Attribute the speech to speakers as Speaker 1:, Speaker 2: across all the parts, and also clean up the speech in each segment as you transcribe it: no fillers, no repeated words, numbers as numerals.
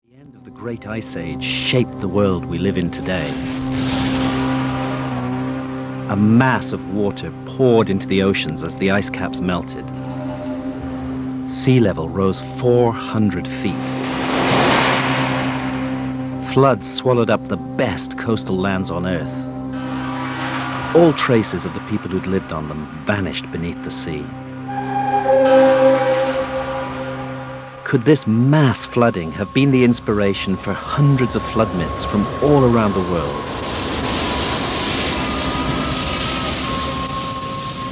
Speaker 1: The end of the Great Ice Age shaped the world we live in today. A mass of water poured into the oceans as the ice caps melted. Sea level rose 400 feet. Floods swallowed up the best coastal lands on Earth. All traces of the people who'd lived on them vanished beneath the sea. Could this mass flooding have been the inspiration for hundreds of flood myths from all around the world?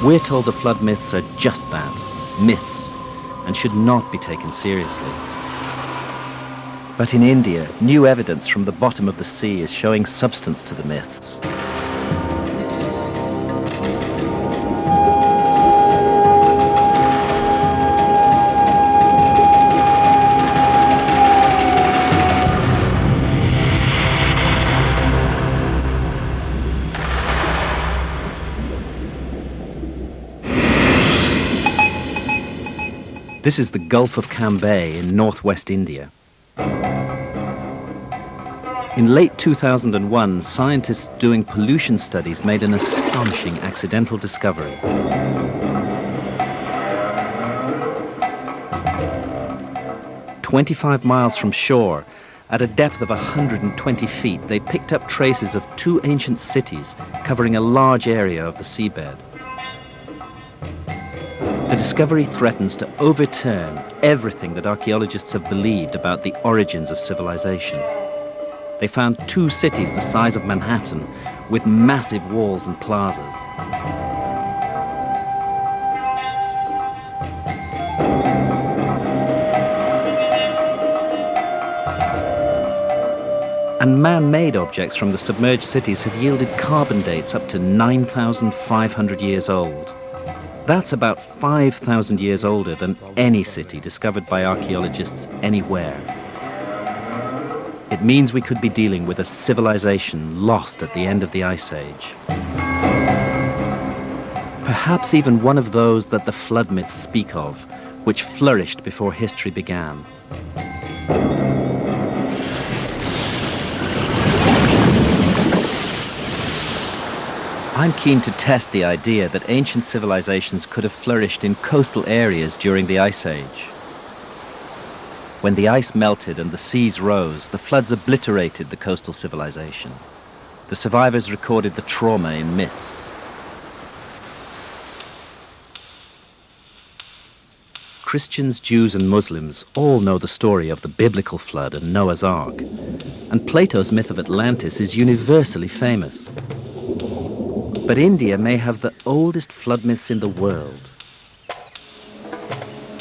Speaker 1: We're told the flood myths are just that, myths, and should not be taken seriously. But in India, new evidence from the bottom of the sea is showing substance to the myths. This is the Gulf of Cambay in northwest India. In late 2001, scientists doing pollution studies made an astonishing accidental discovery. "25 miles from shore, at a depth of 120 feet, they picked up traces of two ancient cities covering a large area of the seabed. The discovery threatens to overturn everything that archaeologists have believed about the origins of civilization. They found two cities the size of Manhattan with massive walls and plazas. And man-made objects from the submerged cities have yielded carbon dates up to 9,500 years old. That's about 5,000 years older than any city discovered by archaeologists anywhere. It means we could be dealing with a civilization lost at the end of the Ice Age. Perhaps even one of those that the flood myths speak of, which flourished before history began. I'm keen to test the idea that ancient civilizations could have flourished in coastal areas during the Ice Age. When the ice melted and the seas rose, the floods obliterated the coastal civilization. The survivors recorded the trauma in myths. Christians, Jews, and Muslims all know the story of the biblical flood and Noah's Ark, and Plato's myth of Atlantis is universally famous. But India may have the oldest flood myths in the world.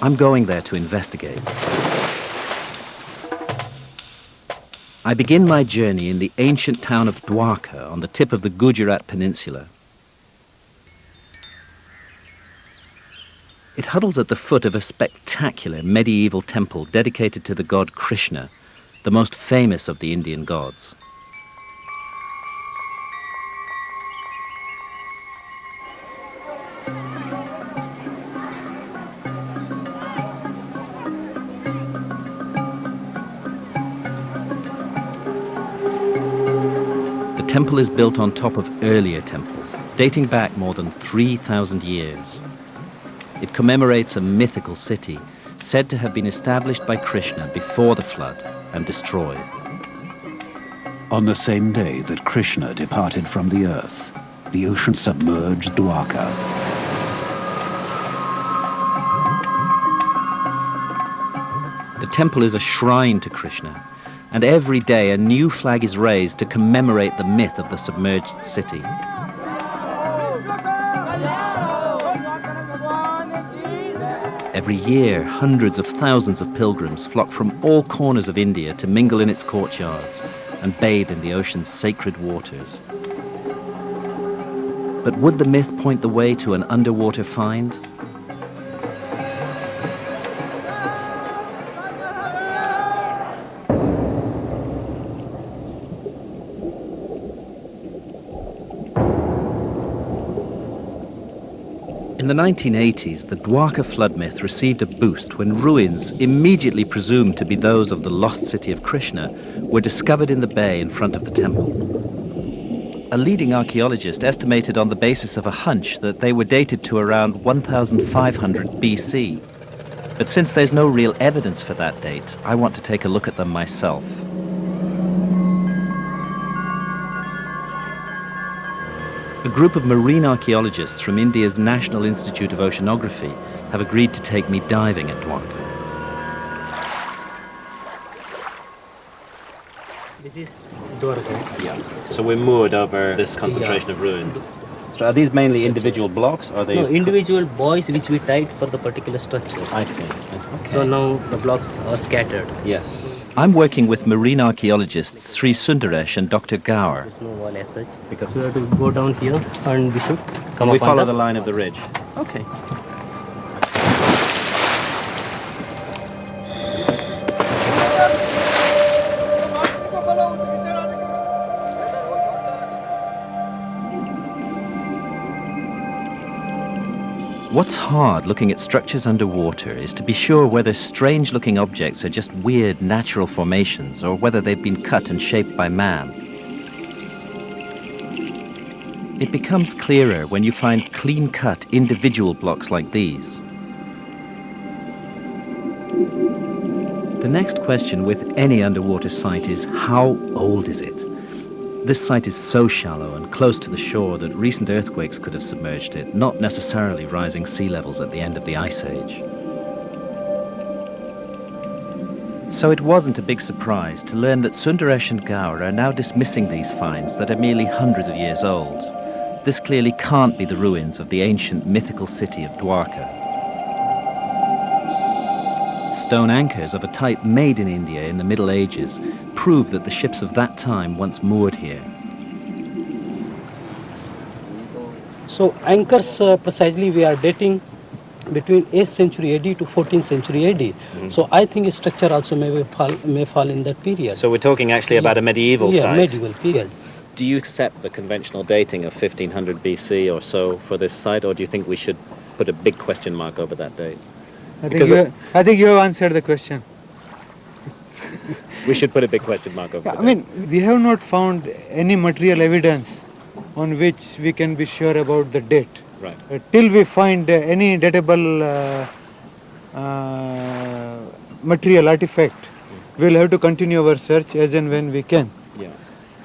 Speaker 1: I'm going there to investigate. I begin my journey in the ancient town of Dwarka on the tip of the Gujarat Peninsula. It huddles at the foot of a spectacular medieval temple dedicated to the god Krishna, the most famous of the Indian gods. The temple is built on top of earlier temples, dating back more than 3,000 years. It commemorates a mythical city, said to have been established by Krishna before the flood and destroyed.
Speaker 2: On the same day that Krishna departed from the earth, the ocean submerged Dwarka.
Speaker 1: The temple is a shrine to Krishna, and every day a new flag is raised to commemorate the myth of the submerged city. Every year, hundreds of thousands of pilgrims flock from all corners of India to mingle in its courtyards and bathe in the ocean's sacred waters. But would the myth point the way to an underwater find? In the 1980s, the Dwarka flood myth received a boost when ruins, immediately presumed to be those of the lost city of Krishna, were discovered in the bay in front of the temple. A leading archaeologist estimated on the basis of a hunch that they were dated to around 1500 BC. But since there's no real evidence for that date, I want to take a look at them myself. A group of marine archaeologists from India's National Institute of Oceanography have agreed to take me diving at Dwarka.
Speaker 3: This is Dwarka.
Speaker 1: Yeah. So we're moored over this concentration of ruins. So are these mainly individual blocks, or are they?
Speaker 3: No, individual buoys which we tied for the particular structure.
Speaker 1: I see. Okay.
Speaker 3: So now the blocks are scattered.
Speaker 1: Yes. I'm working with marine archaeologists Sri Sundaresh and Dr. Gaur.
Speaker 3: There's no wall as such.
Speaker 1: Because
Speaker 3: So we have to go down here and we should come
Speaker 1: we
Speaker 3: up on
Speaker 1: follow
Speaker 3: the
Speaker 1: the line of the ridge. Okay. What's hard looking at structures underwater is to be sure whether strange-looking objects are just weird natural formations or whether they've been cut and shaped by man. It becomes clearer when you find clean-cut individual blocks like these. The next question with any underwater site is, how old is it? This site is so shallow and close to the shore that recent earthquakes could have submerged it, not necessarily rising sea levels at the end of the Ice Age. So it wasn't a big surprise to learn that Sundaresh and Gaur are now dismissing these finds that are merely hundreds of years old. This clearly can't be the ruins of the ancient mythical city of Dwarka. Stone anchors of a type made in India in the Middle Ages prove that the ships of that time once moored here.
Speaker 3: So anchors precisely we are dating between 8th century AD to 14th century AD. So I think a structure also may fall in that period.
Speaker 1: So we're talking actually about a medieval
Speaker 3: yeah,
Speaker 1: site.
Speaker 3: medieval period.
Speaker 1: Do you accept the conventional dating of 1500 BC or so for this site, or do you think we should put a big question mark over that date?
Speaker 4: I think you have answered the question.
Speaker 1: We should put a big question mark over
Speaker 4: Yeah,
Speaker 1: the
Speaker 4: I mean, we have not found any material evidence on which we can be sure about the date.
Speaker 1: Right.
Speaker 4: Till we find any datable material artifact, we'll have to continue our search as and when we can.
Speaker 1: Yeah.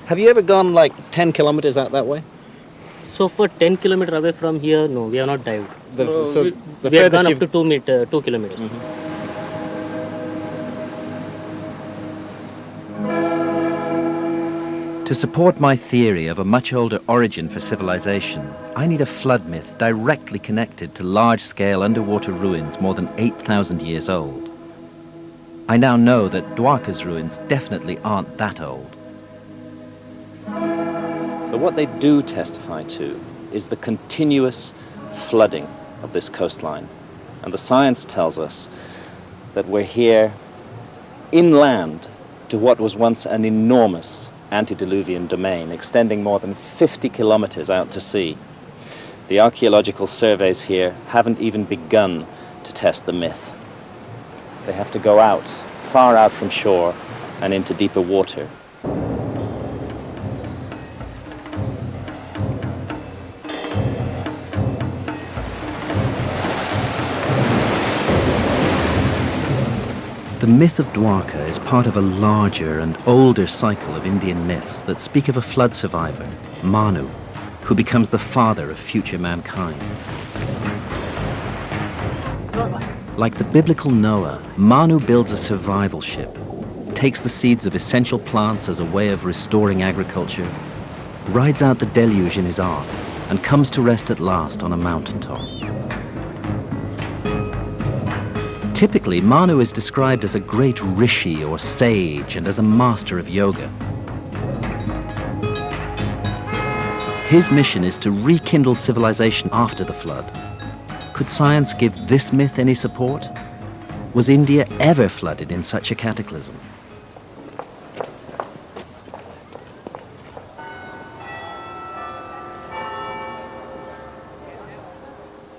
Speaker 1: Have you ever gone like 10 kilometers out that way?
Speaker 3: So for 10 kilometers away from here, no, we have not dived.
Speaker 1: The
Speaker 3: We have
Speaker 1: furthest
Speaker 3: gone up
Speaker 1: you've-
Speaker 3: to 2 kilometers.
Speaker 1: To support my theory of a much older origin for civilization, I need a flood myth directly connected to large-scale underwater ruins more than 8,000 years old. I now know that Dwarka's ruins definitely aren't that old. But what they do testify to is the continuous flooding of this coastline. And the science tells us that we're here inland to what was once an enormous antediluvian domain extending more than 50 kilometers out to sea. The archaeological surveys here haven't even begun to test the myth. They have to go out, far out from shore and into deeper water. The myth of Dwarka is part of a larger and older cycle of Indian myths that speak of a flood survivor, Manu, who becomes the father of future mankind. Like the biblical Noah, Manu builds a survival ship, takes the seeds of essential plants as a way of restoring agriculture, rides out the deluge in his ark, and comes to rest at last on a mountaintop. Typically, Manu is described as a great rishi or sage and as a master of yoga. His mission is to rekindle civilization after the flood. Could science give this myth any support? Was India ever flooded in such a cataclysm?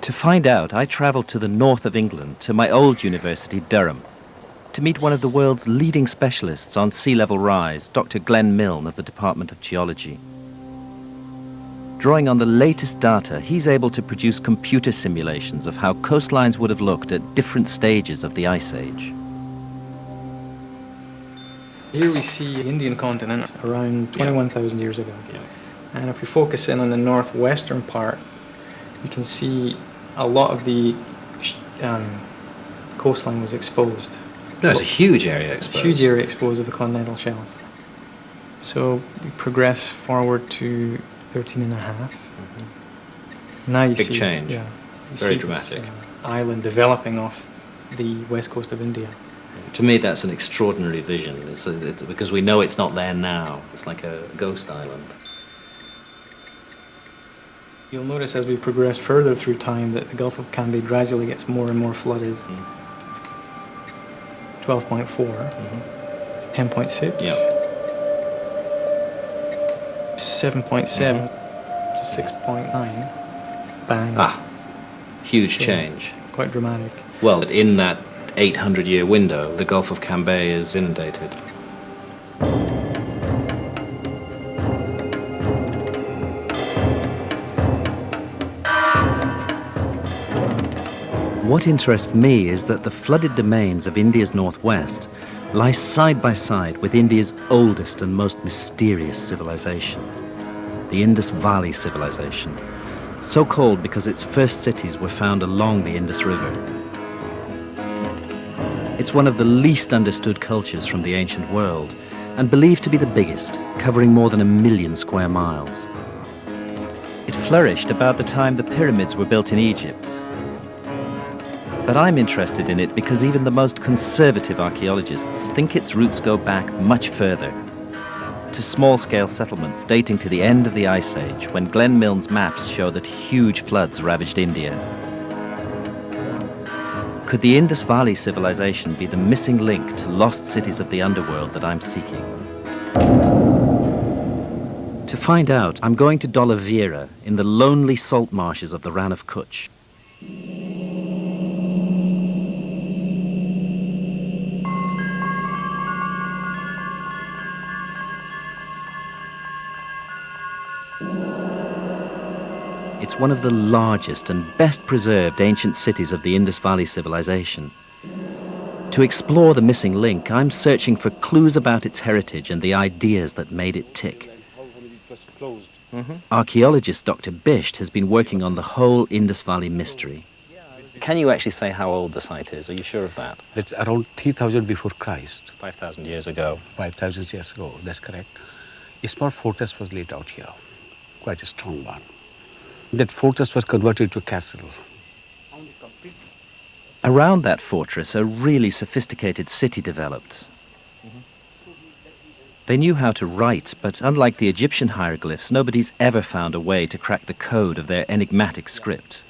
Speaker 1: To find out, I travelled to the north of England, to my old university, Durham, to meet one of the world's leading specialists on sea level rise, Dr. Glenn Milne of the Department of Geology. Drawing on the latest data, he's able to produce computer simulations of how coastlines would have looked at different stages of the Ice Age.
Speaker 5: Here we see the Indian continent around 21,000 years ago. And if we focus in on the northwestern part, you can see a lot of the coastline was exposed.
Speaker 1: No, it's a huge area exposed.
Speaker 5: Huge area exposed of the continental shelf. So we progress forward to 13 and a half. Now you see...
Speaker 1: Big change.
Speaker 5: Yeah.
Speaker 1: Very dramatic.
Speaker 5: Island developing off the west coast of India.
Speaker 1: To me, that's an extraordinary vision, it's because we know it's not there now. It's like a ghost island.
Speaker 5: You'll notice as we progress further through time that the Gulf of Cambay gradually gets more and more flooded. 12.4, 10.6, 7.7 to 6.9, bang.
Speaker 1: Huge change.
Speaker 5: Quite dramatic.
Speaker 1: Well, in that 800-year window, the Gulf of Cambay is inundated. What interests me is that the flooded domains of India's northwest lie side by side with India's oldest and most mysterious civilization, the Indus Valley civilization, so called because its first cities were found along the Indus River. It's one of the least understood cultures from the ancient world and believed to be the biggest, covering more than 1 million square miles. It flourished about the time the pyramids were built in Egypt. But I'm interested in it because even the most conservative archaeologists think its roots go back much further, to small-scale settlements dating to the end of the Ice Age, when Glenn Milne's maps show that huge floods ravaged India. Could the Indus Valley civilization be the missing link to lost cities of the underworld that I'm seeking? To find out, I'm going to Dolavira in the lonely salt marshes of the Rann of Kutch. It's one of the largest and best preserved ancient cities of the Indus Valley civilization. To explore the missing link, I'm searching for clues about its heritage and the ideas that made it tick. Archaeologist Dr. Bisht has been working on the whole Indus Valley mystery. Can you actually say how old the site is? Are you sure of that?
Speaker 2: It's around 3,000 before Christ.
Speaker 1: 5,000 years ago.
Speaker 2: 5,000 years ago, that's correct. A small fortress was laid out here, quite a strong one. That fortress was converted to a castle.
Speaker 1: Around that fortress, a really sophisticated city developed. They knew how to write, but unlike the Egyptian hieroglyphs, nobody's ever found a way to crack the code of their enigmatic script.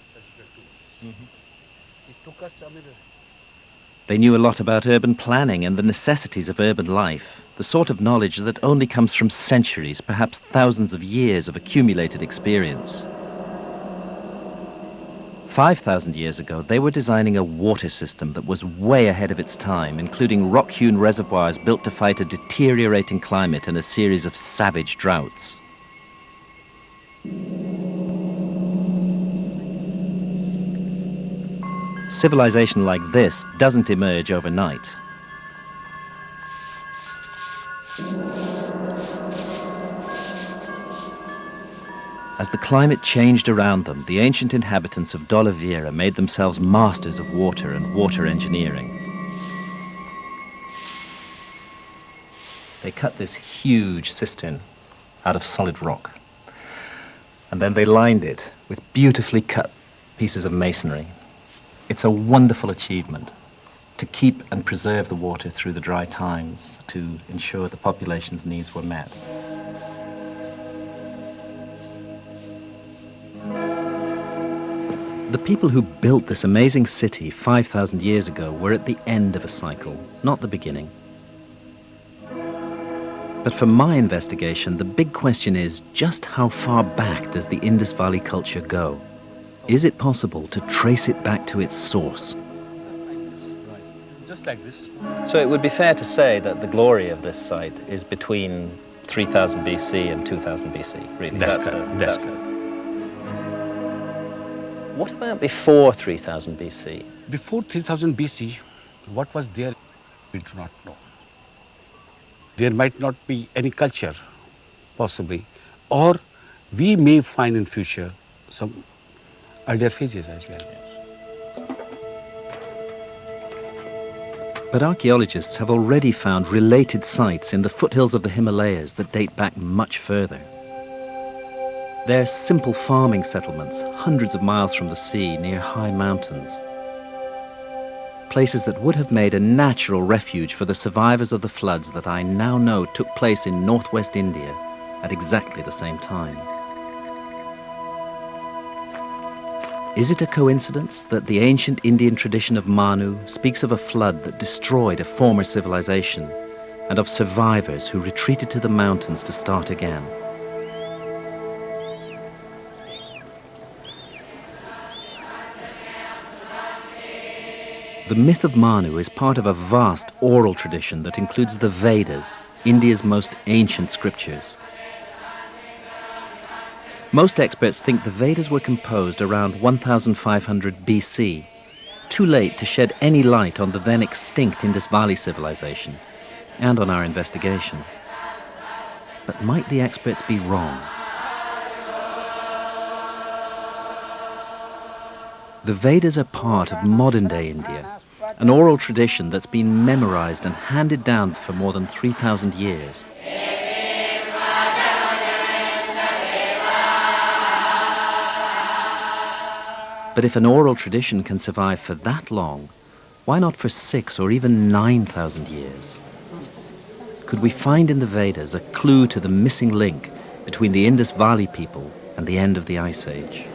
Speaker 1: They knew a lot about urban planning and the necessities of urban life, the sort of knowledge that only comes from centuries, perhaps thousands of years of accumulated experience. 5,000 years ago, they were designing a water system that was way ahead of its time, including rock-hewn reservoirs built to fight a deteriorating climate and a series of savage droughts. Civilization like this doesn't emerge overnight. As the climate changed around them, the ancient inhabitants of Dolavira made themselves masters of water and water engineering. They cut this huge cistern out of solid rock, and then they lined it with beautifully cut pieces of masonry. It's a wonderful achievement to keep and preserve the water through the dry times, to ensure the population's needs were met. The people who built this amazing city 5,000 years ago were at the end of a cycle, not the beginning. But for my investigation, the big question is just how far back does the Indus Valley culture go? Is it possible to trace it back to its source?
Speaker 2: Just like this.
Speaker 1: So it would be fair to say that the glory of this site is between 3000 BC and 2000 BC, really.
Speaker 2: That's correct. That's correct.
Speaker 1: What about before 3000 BC?
Speaker 2: Before 3000 BC, what was there, we do not know. There might not be any culture, possibly, or we may find in future some earlier phases as well.
Speaker 1: But archaeologists have already found related sites in the foothills of the Himalayas that date back much further. They're simple farming settlements, hundreds of miles from the sea, near high mountains. Places that would have made a natural refuge for the survivors of the floods that I now know took place in northwest India at exactly the same time. Is it a coincidence that the ancient Indian tradition of Manu speaks of a flood that destroyed a former civilization and of survivors who retreated to the mountains to start again? The myth of Manu is part of a vast oral tradition that includes the Vedas, India's most ancient scriptures. Most experts think the Vedas were composed around 1500 BC, too late to shed any light on the then extinct Indus Valley civilization and on our investigation. But might the experts be wrong? The Vedas are part of modern-day India, an oral tradition that's been memorized and handed down for more than 3,000 years. But if an oral tradition can survive for that long, why not for 6,000 or even 9,000 years? Could we find in the Vedas a clue to the missing link between the Indus Valley people and the end of the Ice Age?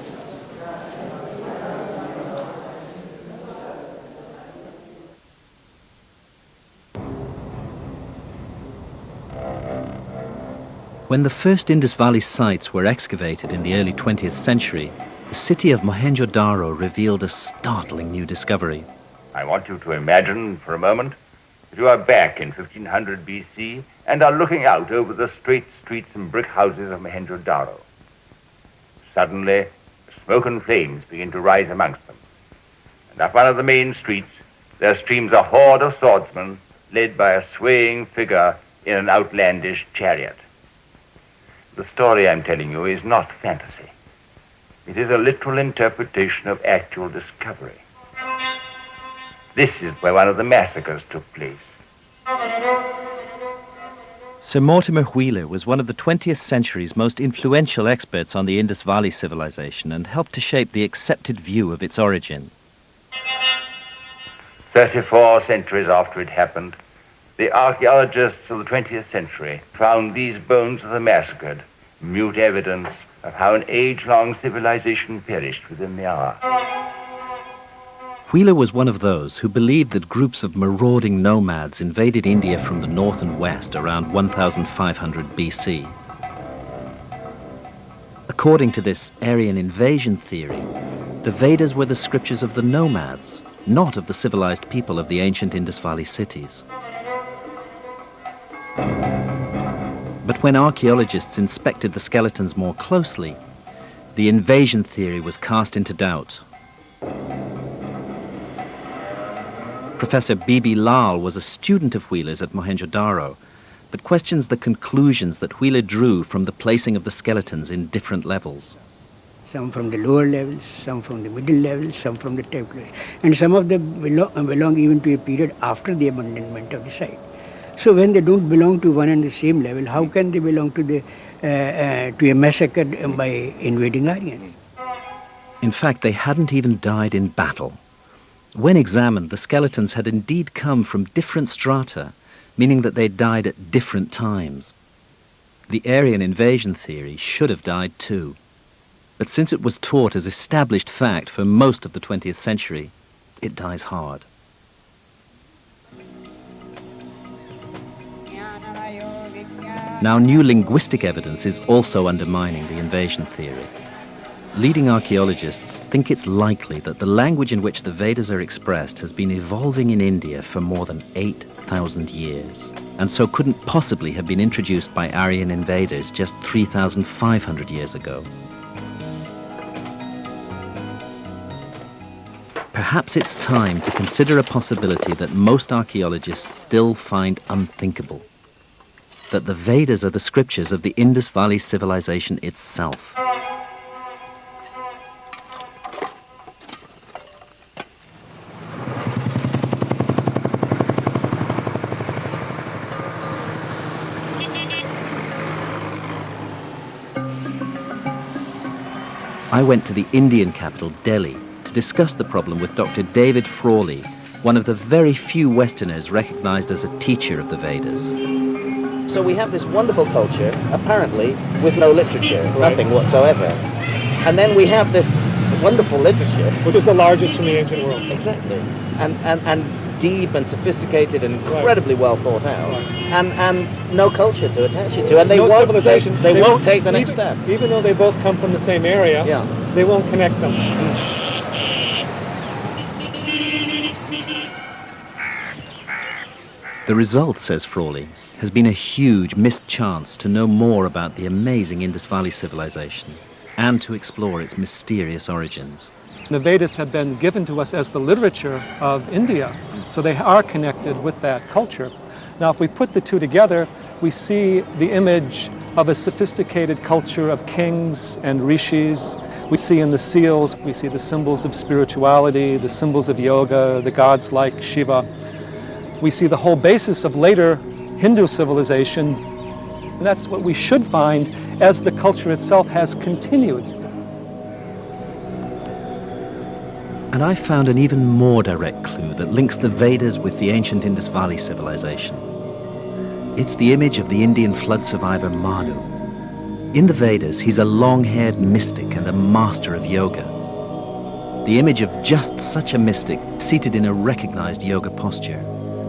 Speaker 1: When the first Indus Valley sites were excavated in the early 20th century, the city of Mohenjo-Daro revealed a startling new discovery.
Speaker 6: I want you to imagine for a moment that you are back in 1500 BC and are looking out over the straight streets and brick houses of Mohenjo-Daro. Suddenly, smoke and flames begin to rise amongst them. And up one of the main streets, there streams a horde of swordsmen led by a swaying figure in an outlandish chariot. The story I'm telling you is not fantasy. It is a literal interpretation of actual discovery. This is where one of the massacres took place.
Speaker 1: Sir Mortimer Wheeler was one of the 20th century's most influential experts on the Indus Valley civilization and helped to shape the accepted view of its origin.
Speaker 6: 34 centuries after it happened, the archaeologists of the 20th century found these bones of the massacred, mute evidence of how an age-long civilization perished within the hour.
Speaker 1: Wheeler was one of those who believed that groups of marauding nomads invaded India from the north and west around 1500 BC. According to this Aryan invasion theory, the Vedas were the scriptures of the nomads, not of the civilized people of the ancient Indus Valley cities. But when archaeologists inspected the skeletons more closely, the invasion theory was cast into doubt. Professor B.B. Lal was a student of Wheeler's at Mohenjo-Daro, but questions the conclusions that Wheeler drew from the placing of the skeletons in different levels.
Speaker 7: Some from the lower levels, some from the middle levels, some from the top levels. And some of them belong even to a period after the abandonment of the site. So when they don't belong to one and the same level, how can they belong to a massacre by invading Aryans?
Speaker 1: In fact, they hadn't even died in battle. When examined, the skeletons had indeed come from different strata, meaning that they died at different times. The Aryan invasion theory should have died too. But since it was taught as established fact for most of the 20th century, it dies hard. Now, new linguistic evidence is also undermining the invasion theory. Leading archaeologists think it's likely that the language in which the Vedas are expressed has been evolving in India for more than 8,000 years, and so couldn't possibly have been introduced by Aryan invaders just 3,500 years ago. Perhaps it's time to consider a possibility that most archaeologists still find unthinkable: that the Vedas are the scriptures of the Indus Valley civilization itself. I went to the Indian capital, Delhi, to discuss the problem with Dr. David Frawley, one of the very few Westerners recognized as a teacher of the Vedas.
Speaker 8: So we have this wonderful culture, apparently with no literature, nothing whatsoever. And then we have this wonderful literature.
Speaker 9: Which is the largest in the ancient world.
Speaker 8: Exactly. And deep and sophisticated and incredibly well thought out. And no culture to attach it to. And they
Speaker 9: No
Speaker 8: won't
Speaker 9: civilization.
Speaker 8: They won't take the next step.
Speaker 9: Even though they both come from the same area, they won't connect them.
Speaker 1: The result, says Frawley, has been a huge missed chance to know more about the amazing Indus Valley civilization and to explore its mysterious origins.
Speaker 9: The Vedas have been given to us as the literature of India, so they are connected with that culture. Now, if we put the two together, we see the image of a sophisticated culture of kings and rishis. We see in the seals, we see the symbols of spirituality, the symbols of yoga, the gods like Shiva. We see the whole basis of later Hindu civilization. And that's what we should find as the culture itself has continued.
Speaker 1: And I found an even more direct clue that links the Vedas with the ancient Indus Valley civilization. It's the image of the Indian flood survivor Manu. In the Vedas, he's a long-haired mystic and a master of yoga. The image of just such a mystic, seated in a recognized yoga posture,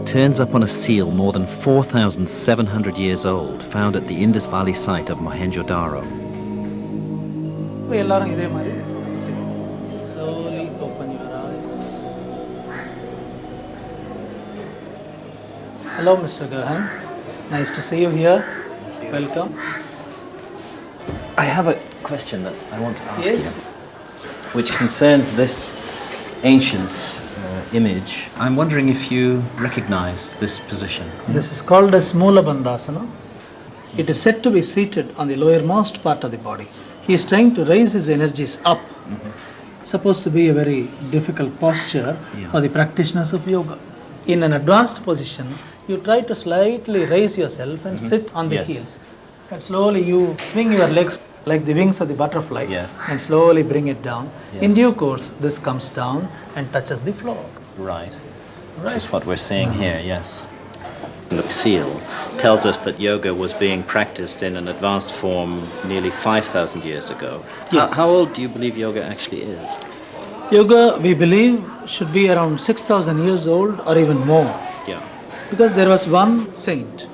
Speaker 1: turns up on a seal more than 4,700 years old, found at the Indus Valley site of Mohenjo-Daro.
Speaker 3: Slowly open your eyes. Hello, Mr. Graham. Nice to see you here. Welcome.
Speaker 1: I have a question that I want to ask
Speaker 3: Yes.
Speaker 1: you, which concerns this ancient image. I'm wondering if you recognize this position.
Speaker 3: This is called as Mula Bandhasana. It is said to be seated on the lowermost part of the body. He is trying to raise his energies up. Supposed to be a very difficult posture for the practitioners of yoga. In an advanced position, you try to slightly raise yourself and sit on the heels. And slowly you swing your legs like the wings of the butterfly and slowly bring it down. In due course, this comes down and touches the floor.
Speaker 1: Right. That's what we're seeing here, yes. The seal tells us that yoga was being practiced in an advanced form nearly 5,000 years ago.
Speaker 3: Yes.
Speaker 1: How old do you believe yoga actually is?
Speaker 3: Yoga, we believe, should be around 6,000 years old or even more.
Speaker 1: Yeah.
Speaker 3: Because there was one saint.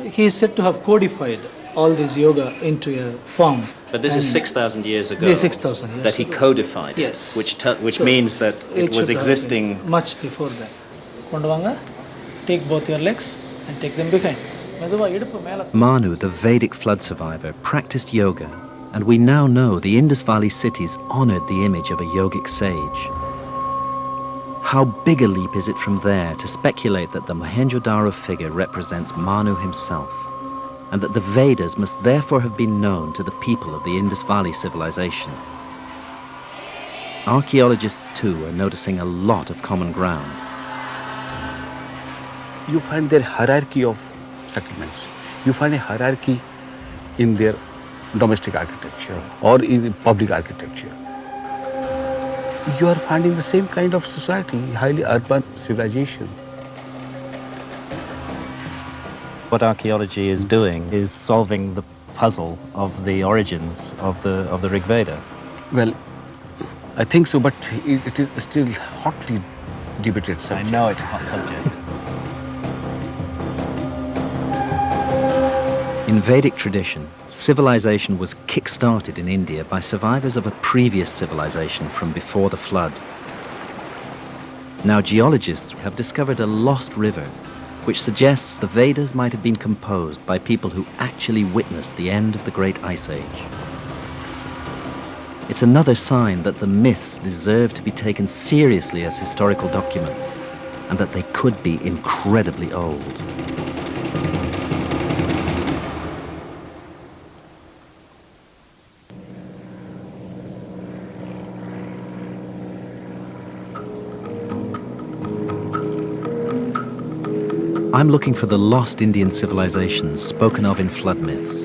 Speaker 3: He is said to have codified all this yoga into a form.
Speaker 1: But this is 6,000 years ago.
Speaker 3: This is 6,000 years
Speaker 1: that he
Speaker 3: ago.
Speaker 1: codified.
Speaker 3: Yes.
Speaker 1: Which
Speaker 3: So
Speaker 1: means that it was
Speaker 3: should have
Speaker 1: existing.
Speaker 3: been much before that. Kondavanga, take both your legs and take them behind. Meduva, iduppu mela.
Speaker 1: Manu, the Vedic flood survivor, practiced yoga, and we now know the Indus Valley cities honored the image of a yogic sage. How big a leap is it from there to speculate that the Mohenjo-Daro figure represents Manu himself, and that the Vedas must therefore have been known to the people of the Indus Valley civilization. Archaeologists too are noticing a lot of common ground.
Speaker 2: You find their hierarchy of settlements. You find a hierarchy in their domestic architecture or in public architecture. You are finding the same kind of society, highly urban civilization.
Speaker 1: What archaeology is doing is solving the puzzle of the origins of the Rig Veda.
Speaker 2: Well, I think so, but it is still hotly debated subject.
Speaker 1: I know it's a hot subject. In In Vedic tradition, civilization was kick-started in India by survivors of a previous civilization from before the flood. Now geologists have discovered a lost river, which suggests the Vedas might have been composed by people who actually witnessed the end of the Great Ice Age. It's another sign that the myths deserve to be taken seriously as historical documents, and that they could be incredibly old. I'm looking for the lost Indian civilizations spoken of in flood myths.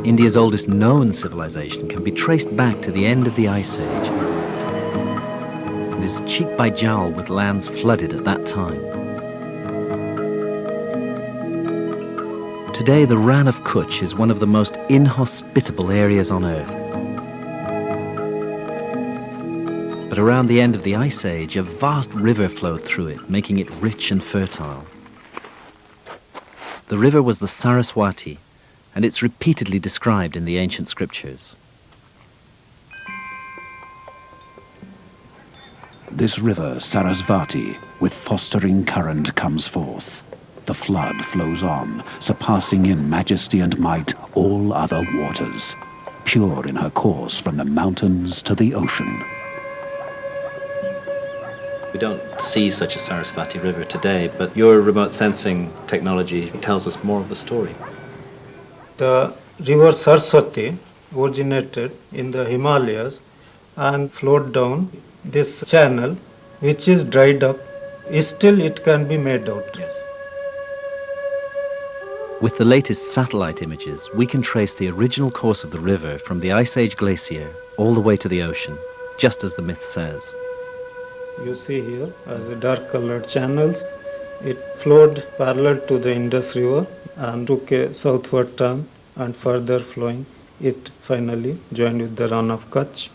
Speaker 1: India's oldest known civilization can be traced back to the end of the Ice Age and is cheek by jowl with lands flooded at that time. Today, the Rann of Kutch is one of the most inhospitable areas on Earth. But around the end of the Ice Age, a vast river flowed through it, making it rich and fertile. The river was the Saraswati, and it's repeatedly described in the ancient scriptures.
Speaker 10: This river, Sarasvati, with fostering current comes forth. The flood flows on, surpassing in majesty and might all other waters, pure in her course from the mountains to the ocean.
Speaker 1: We don't see such a Sarasvati river today, but your remote sensing technology tells us more of the story.
Speaker 3: The river Saraswati originated in the Himalayas and flowed down this channel, which is dried up. Still it can be made out.
Speaker 1: Yes. With the latest satellite images, we can trace the original course of the river from the Ice Age glacier all the way to the ocean, just as the myth says.
Speaker 3: You see here as a dark colored channels, it flowed parallel to the Indus River and took a southward turn, and further flowing, it finally joined with the Rann of Kutch.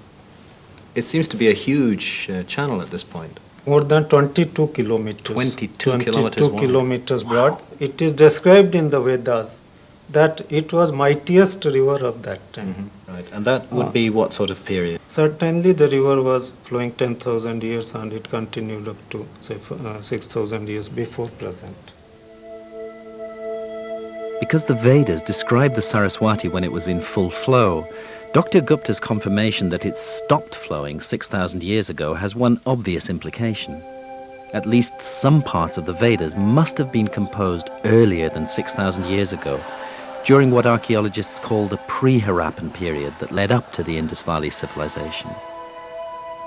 Speaker 1: It seems to be a huge channel at this point.
Speaker 3: More than 22 kilometers.
Speaker 1: 22
Speaker 3: kilometers broad. It is described in the Vedas that it was mightiest river of that time.
Speaker 1: Mm-hmm. Right, and that would be what sort of period?
Speaker 3: Certainly the river was flowing 10,000 years and it continued up to say 6,000 years before present.
Speaker 1: Because the Vedas described the Saraswati when it was in full flow, Dr. Gupta's confirmation that it stopped flowing 6,000 years ago has one obvious implication. At least some parts of the Vedas must have been composed earlier than 6,000 years ago, during what archaeologists call the pre-Harappan period that led up to the Indus Valley civilization.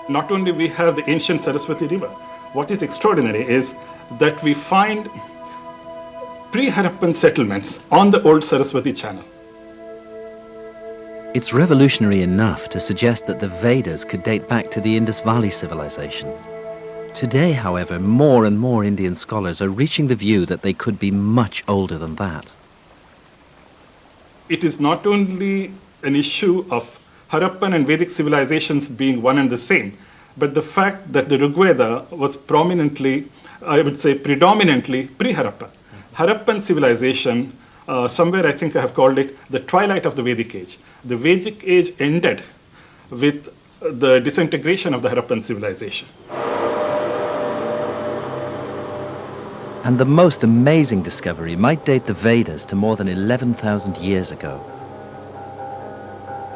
Speaker 11: Not only we have the ancient Saraswati river, what is extraordinary is that we find pre-Harappan settlements on the old Saraswati channel.
Speaker 1: It's revolutionary enough to suggest that the Vedas could date back to the Indus Valley civilization. Today, however, more and more Indian scholars are reaching the view that they could be much older than that.
Speaker 11: It is not only an issue of Harappan and Vedic civilizations being one and the same, but the fact that the Rigveda was prominently, I would say predominantly, pre-Harappan. Harappan civilization, somewhere I think I have called it the twilight of the Vedic age. The Vedic age ended with the disintegration of the Harappan civilization.
Speaker 1: And the most amazing discovery might date the Vedas to more than 11,000 years ago.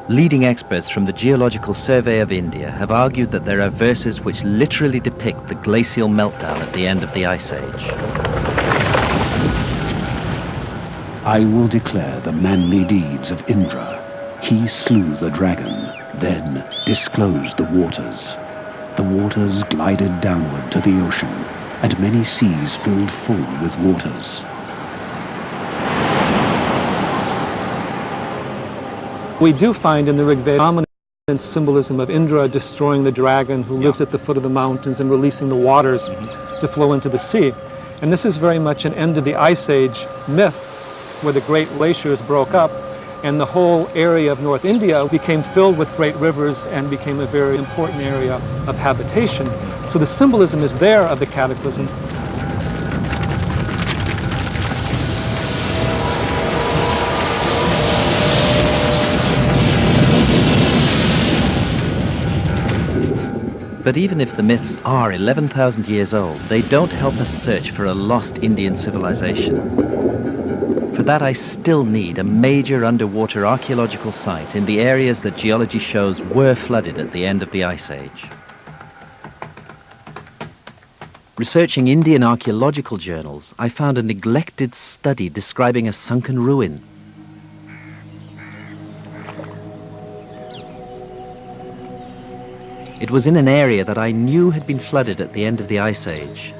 Speaker 1: Leading experts from the Geological Survey of India have argued that there are verses which literally depict the glacial meltdown at the end of the Ice Age.
Speaker 10: I will declare the manly deeds of Indra. He slew the dragon, then disclosed the waters. The waters glided downward to the ocean, and many seas filled full with waters.
Speaker 9: We do find in the Rig Veda dominant symbolism of Indra destroying the dragon who lives at the foot of the mountains and releasing the waters to flow into the sea. And this is very much an end of the Ice Age myth, where the great glaciers broke up and the whole area of North India became filled with great rivers and became a very important area of habitation. So the symbolism is there of the cataclysm.
Speaker 1: But even if the myths are 11,000 years old, they don't help us search for a lost Indian civilization. For that, I still need a major underwater archaeological site in the areas that geology shows were flooded at the end of the Ice Age. Researching Indian archaeological journals, I found a neglected study describing a sunken ruin. It was in an area that I knew had been flooded at the end of the Ice Age,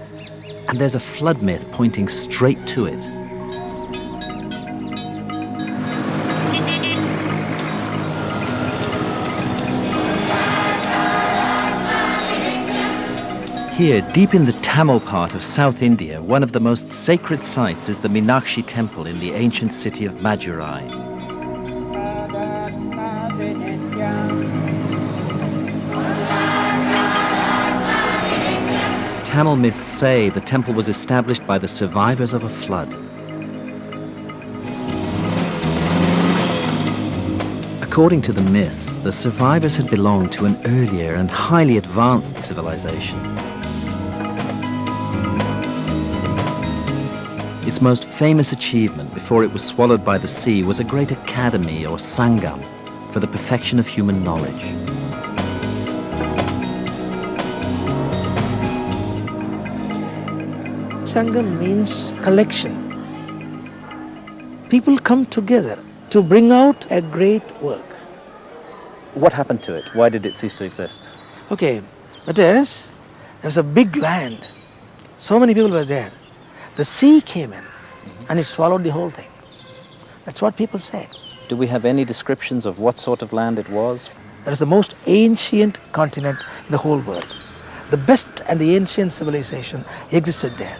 Speaker 1: and there's a flood myth pointing straight to it. Here, deep in the Tamil part of South India, one of the most sacred sites is the Meenakshi temple in the ancient city of Madurai. Tamil myths say the temple was established by the survivors of a flood. According to the myths, the survivors had belonged to an earlier and highly advanced civilization. Its most famous achievement before it was swallowed by the sea was a great academy or sangam for the perfection of human knowledge.
Speaker 12: Sangam means collection. People come together to bring out a great work.
Speaker 1: What happened to it? Why did it cease to exist?
Speaker 12: Okay, that is, there was a big land. So many people were there. The sea came in and it swallowed the whole thing. That's what people say.
Speaker 1: Do we have any descriptions of what sort of land it was?
Speaker 12: That is the most ancient continent in the whole world. The best and the ancient civilization existed there.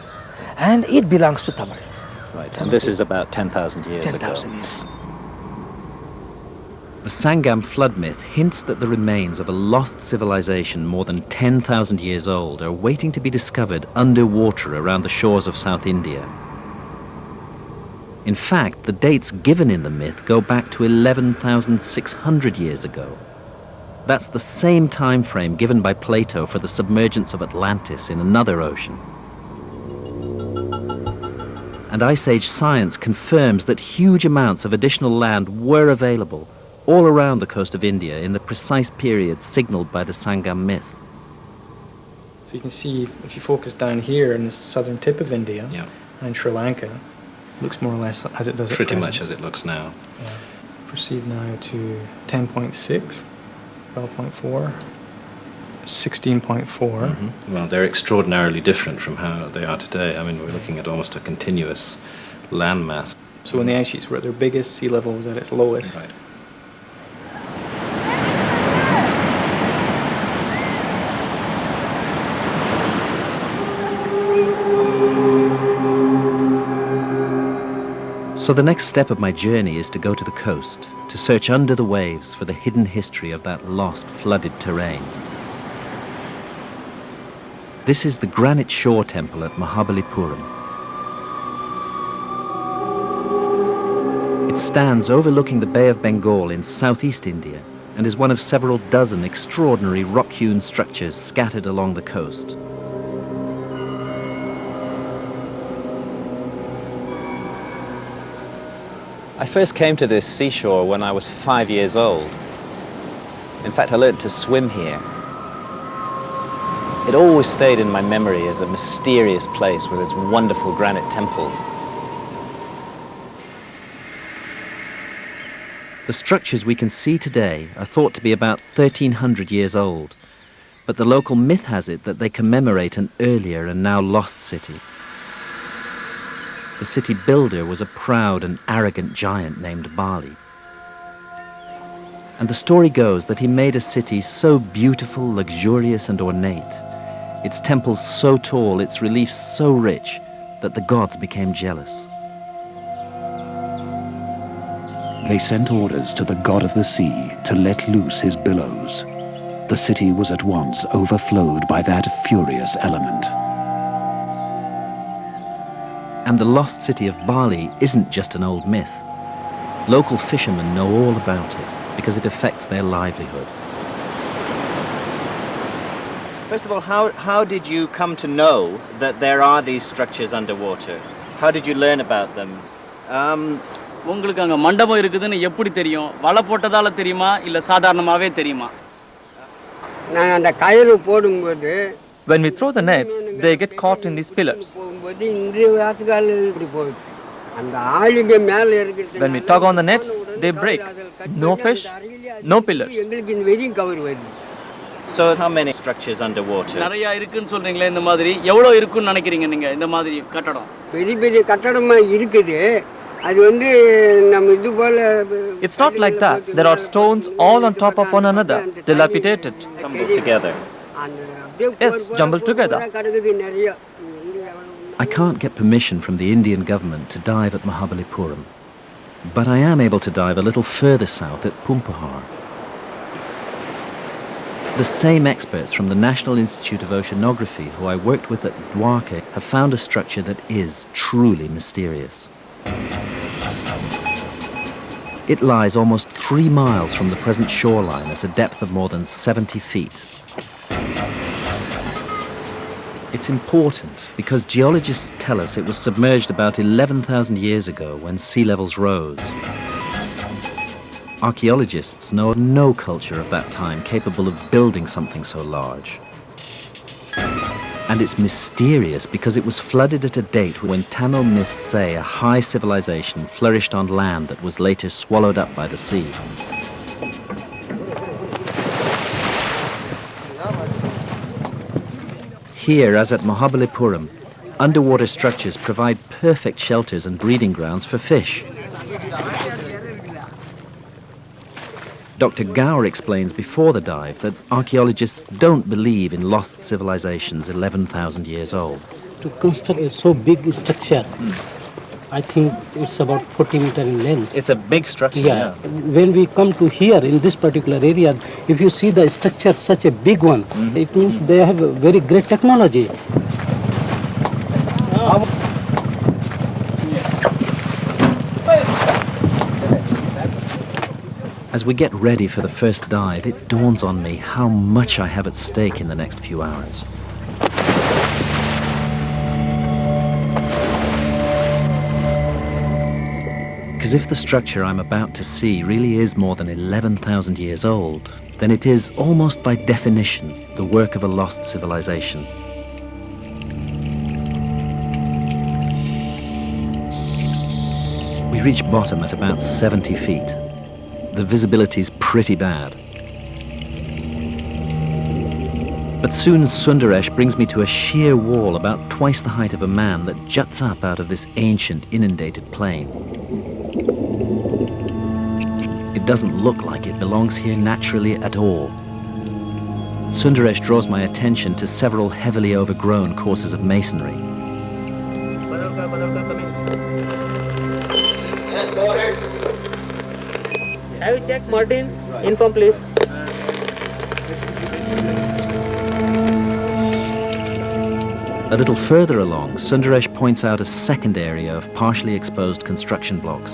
Speaker 12: And it belongs to Tamil.
Speaker 1: Right, and this is about 10,000 years ago.
Speaker 12: 10,000 years.
Speaker 1: The Sangam flood myth hints that the remains of a lost civilization more than 10,000 years old are waiting to be discovered underwater around the shores of South India. In fact, the dates given in the myth go back to 11,600 years ago. That's the same time frame given by Plato for the submergence of Atlantis in another ocean. And Ice Age science confirms that huge amounts of additional land were available all around the coast of India in the precise period signaled by the Sangam myth.
Speaker 5: So you can see, if you focus down here in the southern tip of India, and Sri Lanka, it looks more or less as it does at
Speaker 1: Pretty
Speaker 5: present.
Speaker 1: much as it looks now.
Speaker 5: Yeah. Proceed now to 10.6, 12.4, 16.4.
Speaker 1: Well, they're extraordinarily different from how they are today. I mean, we're looking at almost a continuous landmass.
Speaker 5: So when the ice sheets were at their biggest, sea level was at its lowest.
Speaker 1: Right. So the next step of my journey is to go to the coast, to search under the waves for the hidden history of that lost, flooded terrain. This is the Granite Shore Temple at Mahabalipuram. It stands overlooking the Bay of Bengal in southeast India and is one of several dozen extraordinary rock-hewn structures scattered along the coast. I first came to this seashore when I was 5 years old. In fact, I learned to swim here. It always stayed in my memory as a mysterious place with its wonderful granite temples. The structures we can see today are thought to be about 1,300 years old, but the local myth has it that they commemorate an earlier and now lost city. The city builder was a proud and arrogant giant named Bali. And the story goes that he made a city so beautiful, luxurious and ornate, its temples so tall, its reliefs so rich, that the gods became jealous.
Speaker 10: They sent orders to the god of the sea to let loose his billows. The city was at once overflowed by that furious element.
Speaker 1: And the lost city of Bali isn't just an old myth. Local fishermen know all about it because it affects their livelihood. First of all, how did you come to know that there are these structures underwater? How did you learn about them?
Speaker 13: உங்களுக்கு அங்க மண்டபம் இருக்குதுன்னு எப்படி தெரியும்? வலை போட்டதால தெரியுமா இல்ல சாதாரணமாவே தெரியுமா?
Speaker 7: நான் அந்த கயிறு போடும்போது
Speaker 5: When we throw the nets, they get caught in these pillars.
Speaker 7: போடும்போது இந்த வாத்துகால் இப்படி போகுது. அந்த ஆளுங்க மேல இருக்குது.
Speaker 5: When we tug on the nets, they break. No fish, no pillars.
Speaker 7: எங்களுக்கு இந்த வெறியும் கவர் வருது.
Speaker 1: So how many structures underwater?
Speaker 13: நிறைய இருக்குன்னு சொல்றீங்களே இந்த மாதிரி எவ்வளவு இருக்குன்னு நினைக்கிறீங்க நீங்க இந்த மாதிரி கட்டடம்?
Speaker 7: பெரிய பெரிய கட்டடமா இருக்குது. அது வந்து நம்ம இது போல
Speaker 5: It's not like that. There are stones all on top of one another, dilapidated.
Speaker 1: Jumbled together.
Speaker 5: Yes, jumbled together.
Speaker 1: I can't get permission from the Indian government to dive at Mahabalipuram, but I am able to dive a little further south at Pumpahar. The same experts from the National Institute of Oceanography who I worked with at Dwarka have found a structure that is truly mysterious. It lies almost 3 miles from the present shoreline at a depth of more than 70 feet. It's important because geologists tell us it was submerged about 11,000 years ago when sea levels rose. Archaeologists know of no culture of that time capable of building something so large. And it's mysterious because it was flooded at a date when Tamil myths say a high civilization flourished on land that was later swallowed up by the sea. Here, as at Mahabalipuram, underwater structures provide perfect shelters and breeding grounds for fish. Dr. Gower explains before the dive that archaeologists don't believe in lost civilizations 11,000 years old.
Speaker 14: To construct a so big structure, I think it's about 40 meters in length.
Speaker 1: It's a big structure.
Speaker 14: Yeah. When we come to here in this particular area, if you see the structure such a big one, it means they have a very great technology.
Speaker 1: As we get ready for the first dive, it dawns on me how much I have at stake in the next few hours. Because if the structure I'm about to see really is more than 11,000 years old, then it is, almost by definition, the work of a lost civilization. We reach bottom at about 70 feet. The visibility's pretty bad. But soon Sundaresh brings me to a sheer wall about twice the height of a man that juts up out of this ancient inundated plain. It doesn't look like it belongs here naturally at all. Sundaresh draws my attention to several heavily overgrown courses of masonry.
Speaker 15: Have you checked, Martin? Inform, please.
Speaker 1: A little further along, Sundaresh points out a second area of partially exposed construction blocks.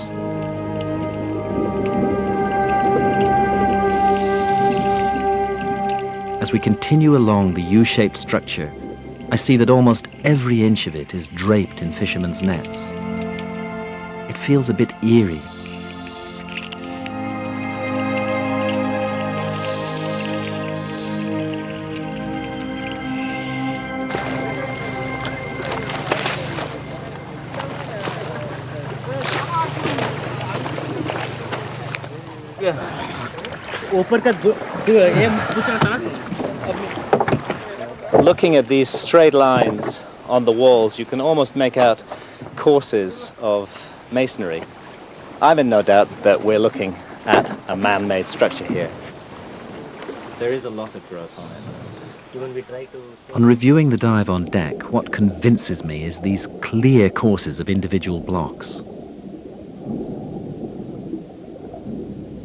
Speaker 1: As we continue along the U-shaped structure, I see that almost every inch of it is draped in fishermen's nets. It feels a bit eerie. Looking at these straight lines on the walls, you can almost make out courses of masonry. I'm in no doubt that we're looking at a man-made structure here. There is a lot of growth on it. On reviewing the dive on deck, what convinces me is these clear courses of individual blocks.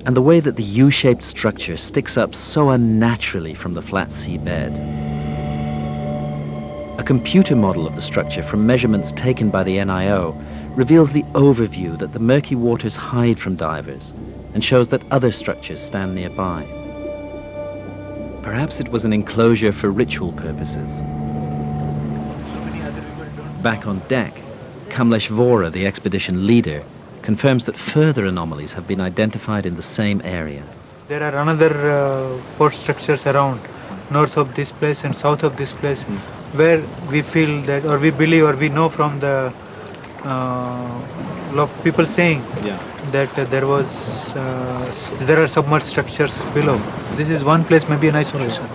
Speaker 1: And the way that the U-shaped structure sticks up so unnaturally from the flat sea bed. A computer model of the structure from measurements taken by the NIO reveals the overview that the murky waters hide from divers and shows that other structures stand nearby. Perhaps it was an enclosure for ritual purposes. Back on deck, Kamlesh Vora, the expedition leader, confirms that further anomalies have been identified in the same area.
Speaker 4: There are another port structures around, north of this place and south of this place, where we feel that, or we believe, or we know from the people saying that there are submerged structures below. This is one place, maybe an isolation.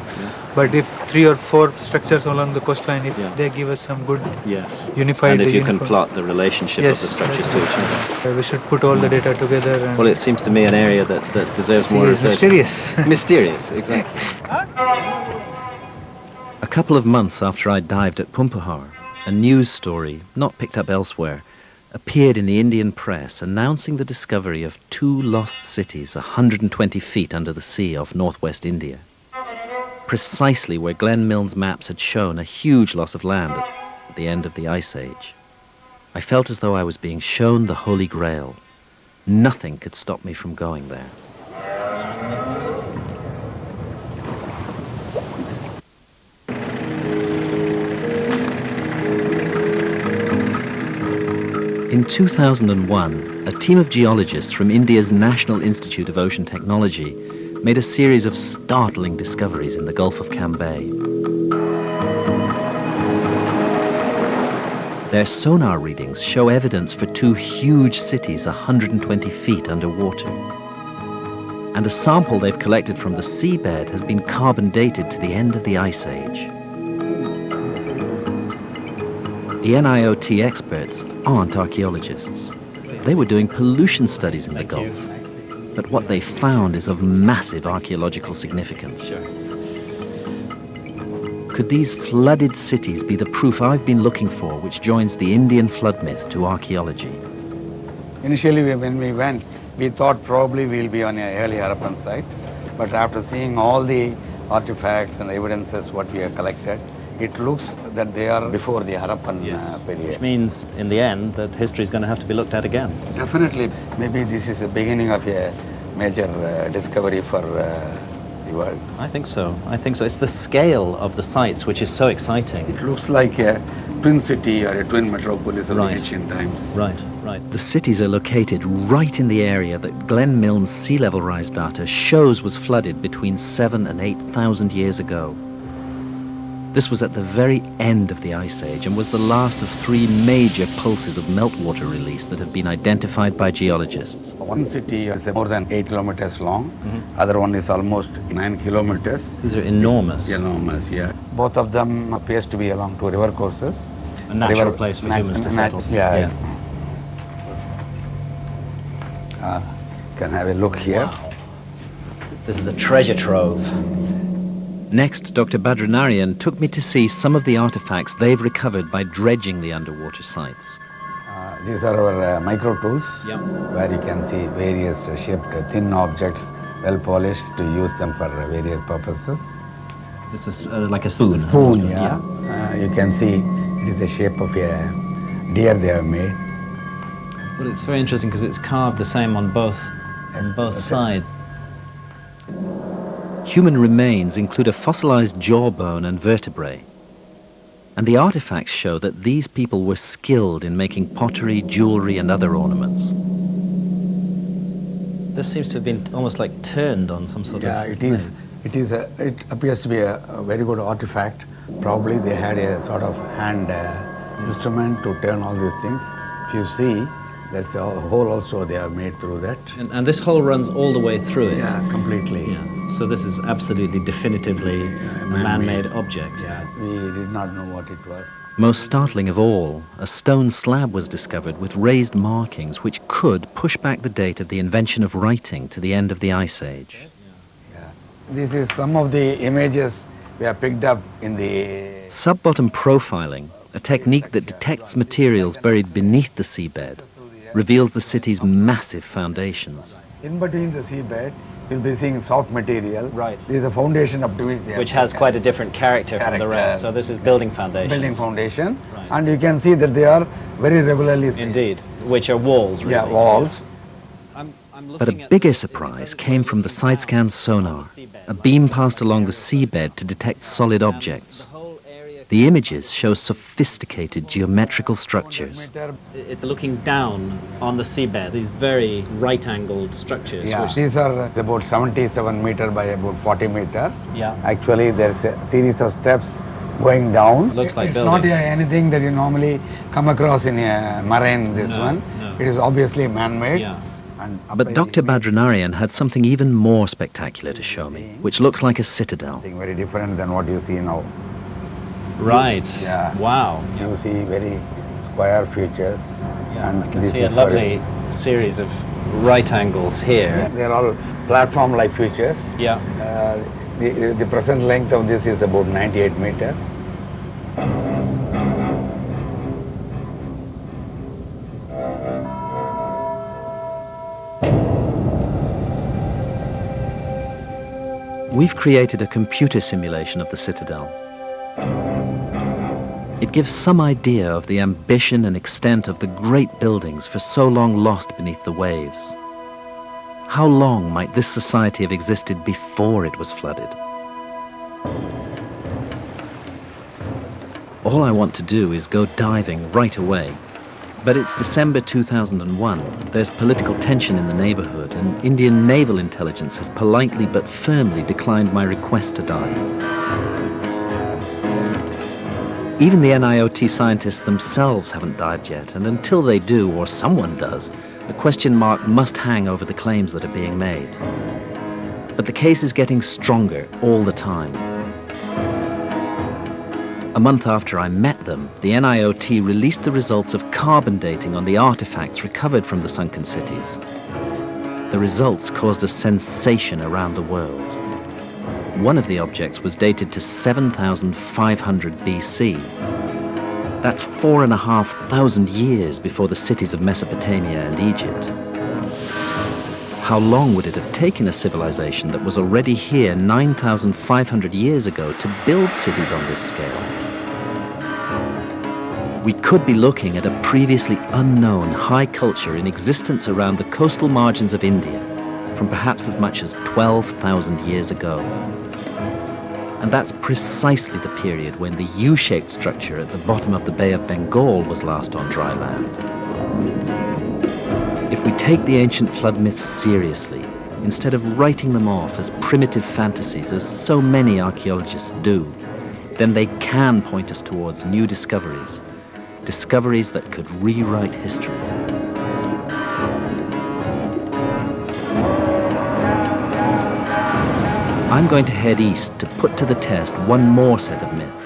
Speaker 4: But if 3 or 4 structures along the coastline, if they give us some good unified...
Speaker 1: And if you can plot the relationship of the structures to each other.
Speaker 4: We should put all the data together. And
Speaker 1: well, it seems to me an area that deserves more research.
Speaker 4: Mysterious.
Speaker 1: Mysterious, exactly. A couple of months after I dived at Pumpahar, a news story, not picked up elsewhere, appeared in the Indian press announcing the discovery of 2 lost cities 120 feet under the sea off northwest India. Precisely where Glenn Milne's maps had shown a huge loss of land at the end of the Ice Age. I felt as though I was being shown the Holy Grail. Nothing could stop me from going there. In 2001, a team of geologists from India's National Institute of Ocean Technology made a series of startling discoveries in the Gulf of Cambay. Their sonar readings show evidence for 2 huge cities 120 feet underwater. And a sample they've collected from the seabed has been carbon dated to the end of the Ice Age. The NIOT experts aren't archaeologists. They were doing pollution studies in the Gulf. But what they found is of massive archaeological significance. Could these flooded cities be the proof I've been looking for, which joins the Indian flood myth to archaeology?
Speaker 16: Initially, when we went, we thought probably we'll be on an early Harappan site. But after seeing all the artifacts and evidences what we have collected, it looks that they are before the Harappan period.
Speaker 1: Which means, in the end, that history is going to have to be looked at again.
Speaker 16: Definitely. Maybe this is the beginning of a major discovery for the world.
Speaker 1: I think so. I think so. It's the scale of the sites which is so exciting.
Speaker 16: It looks like a twin city or a twin metropolis of the ancient times.
Speaker 1: Right. The cities are located right in the area that Glenn Milne's sea level rise data shows was flooded between 7,000 and 8,000 years ago. This was at the very end of the Ice Age and was the last of 3 major pulses of meltwater release that have been identified by geologists.
Speaker 16: One city is more than 8 kilometers long. Other one is almost 9 kilometers.
Speaker 1: These are enormous.
Speaker 16: Enormous, yeah. Both of them appears to be along 2 river courses.
Speaker 1: A natural place for humans to settle.
Speaker 16: Yeah. Can have a look here.
Speaker 1: Wow. This is a treasure trove. Next, Dr. Badranarian took me to see some of the artifacts they've recovered by dredging the underwater sites.
Speaker 16: These are our micro tools, where you can see various shaped thin objects, well polished, to use them for various purposes.
Speaker 1: This is like a spoon.
Speaker 16: Spoon, yeah. You can see it is the shape of a deer they have made.
Speaker 1: Well, it's very interesting because it's carved the same on both sides. Human remains include a fossilized jawbone and vertebrae. And the artifacts show that these people were skilled in making pottery, jewelry, and other ornaments. This seems to have been almost like turned on some sort of...
Speaker 16: Yeah, it appears to be a very good artifact. Probably they had a sort of hand instrument to turn all these things. If you see, there's a hole also they have made through that.
Speaker 1: And this hole runs all the way through it?
Speaker 16: Yeah, completely.
Speaker 1: Yeah. So this is absolutely definitively a man-made object.
Speaker 16: Yeah, we did not know what it was.
Speaker 1: Most startling of all, a stone slab was discovered with raised markings which could push back the date of the invention of writing to the end of the Ice Age.
Speaker 16: Yeah. This is some of the images we have picked up in the...
Speaker 1: Sub-bottom profiling, a technique that detects materials buried beneath the seabed, reveals the city's massive foundations.
Speaker 16: In between the seabed, you'll be seeing soft material. Right. This is the foundation up to which they
Speaker 1: which has quite a different character from the rest. So this is building foundation.
Speaker 16: Building foundation. Right. And you can see that they are very regularly spaced.
Speaker 1: Indeed. Which are walls, really.
Speaker 16: Yeah, walls.
Speaker 1: But a bigger surprise came from the side-scan sonar, a beam passed along the seabed to detect solid objects. The images show sophisticated geometrical structures.
Speaker 17: It's looking down on the seabed, these very right-angled structures.
Speaker 16: Yeah, these are about 77 meter by about 40 meter.
Speaker 17: Yeah.
Speaker 16: Actually, there's a series of steps going down.
Speaker 17: Looks like
Speaker 16: it's
Speaker 17: buildings.
Speaker 16: not anything that you normally come across in a marine, this one.
Speaker 17: No.
Speaker 16: It is obviously man-made.
Speaker 17: Yeah.
Speaker 1: But Dr. Badranarian had something even more spectacular to show me, which looks like a citadel.
Speaker 16: Something very different than what you see now.
Speaker 17: Right.
Speaker 16: Yeah.
Speaker 17: Wow.
Speaker 16: You see very square features.
Speaker 17: Yeah,
Speaker 16: and
Speaker 17: I can
Speaker 16: this
Speaker 17: see a
Speaker 16: is
Speaker 17: lovely series of right angles here.
Speaker 16: Yeah, they're all platform-like features.
Speaker 17: Yeah.
Speaker 16: The present length of this is about 98 meter.
Speaker 1: We've created a computer simulation of the citadel. It gives some idea of the ambition and extent of the great buildings for so long lost beneath the waves. How long might this society have existed before it was flooded? All I want to do is go diving right away. But it's December 2001. There's political tension in the neighborhood, and Indian naval intelligence has politely but firmly declined my request to dive. Even the NIOT scientists themselves haven't dived yet, and until they do, or someone does, a question mark must hang over the claims that are being made. But the case is getting stronger all the time. A month after I met them, the NIOT released the results of carbon dating on the artifacts recovered from the sunken cities. The results caused a sensation around the world. One of the objects was dated to 7,500 BC. That's 4,500 years before the cities of Mesopotamia and Egypt. How long would it have taken a civilization that was already here 9,500 years ago to build cities on this scale? We could be looking at a previously unknown high culture in existence around the coastal margins of India from perhaps as much as 12,000 years ago. And that's precisely the period when the U-shaped structure at the bottom of the Bay of Bengal was last on dry land. If we take the ancient flood myths seriously, instead of writing them off as primitive fantasies, as so many archaeologists do, then they can point us towards new discoveries, discoveries that could rewrite history. I'm going to head east to put to the test one more set of myths.